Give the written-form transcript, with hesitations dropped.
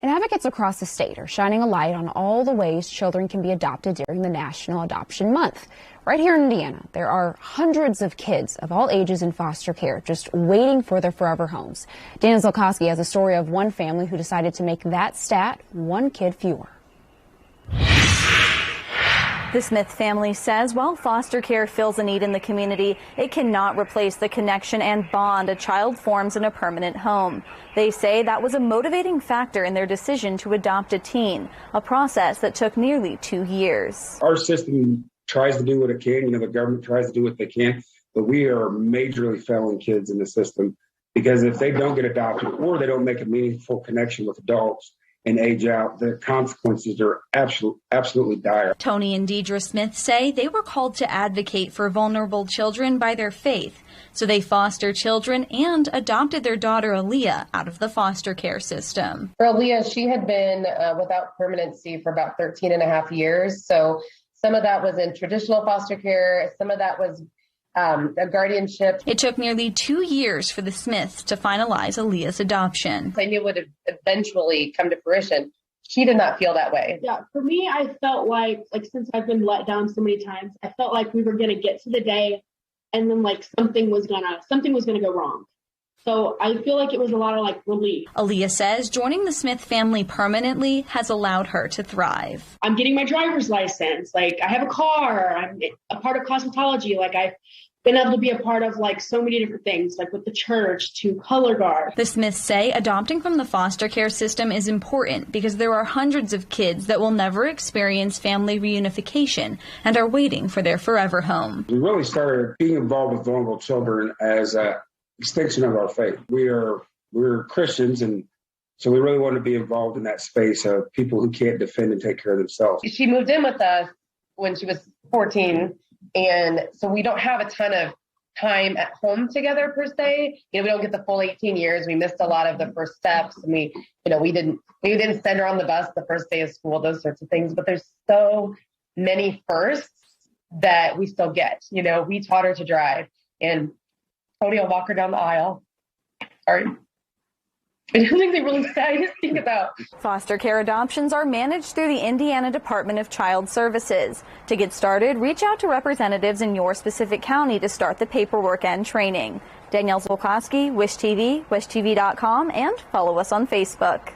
And advocates across the state are shining a light on all the ways children can be adopted during the National Adoption Month. Right here in Indiana, there are hundreds of kids of all ages in foster care just waiting for their forever homes. Daniel Zolkowski has a story of one family who decided to make that stat one kid fewer. The Smith family says while foster care fills a need in the community, it cannot replace the connection and bond a child forms in a permanent home. They say that was a motivating factor in their decision to adopt a teen, a process that took nearly 2 years. Our system tries to do what it can. The government tries to do what they can, but we are majorly failing kids in the system because if they don't get adopted or they don't make a meaningful connection with adults and age out, the consequences are absolutely dire. Tony and Deidre Smith say they were called to advocate for vulnerable children by their faith, so they foster children and adopted their daughter Aaliyah out of the foster care system. For Aaliyah, she had been without permanency for about 13 and a half years, so some of that was in traditional foster care, some of that was a guardianship. It took nearly 2 years for the Smiths to finalize Aaliyah's adoption. I knew it would eventually come to fruition. She did not feel that way. Yeah, for me, I felt like since I've been let down so many times, I felt like we were going to get to the day and then something was going to go wrong. So I feel like it was a lot of relief. Aaliyah says joining the Smith family permanently has allowed her to thrive. I'm getting my driver's license. I have a car. I'm a part of cosmetology. I've been able to be a part of so many different things, with the church to color guard. The Smiths say adopting from the foster care system is important because there are hundreds of kids that will never experience family reunification and are waiting for their forever home. We really started being involved with vulnerable children as an extension of our faith. We're Christians, and so we really want to be involved in that space of people who can't defend and take care of themselves. She moved in with us when she was 14. And so we don't have a ton of time at home together per se. We don't get the full 18 years. We missed a lot of the first steps, and we didn't send her on the bus the first day of school, those sorts of things. But there's so many firsts that we still get. We taught her to drive, and Cody will walk her down the aisle. Sorry. And something really sad to think about. Foster care adoptions are managed through the Indiana Department of Child Services. To get started, reach out to representatives in your specific county to start the paperwork and training. Danielle Zolkowski, Wish TV, wishtv.com, and follow us on Facebook.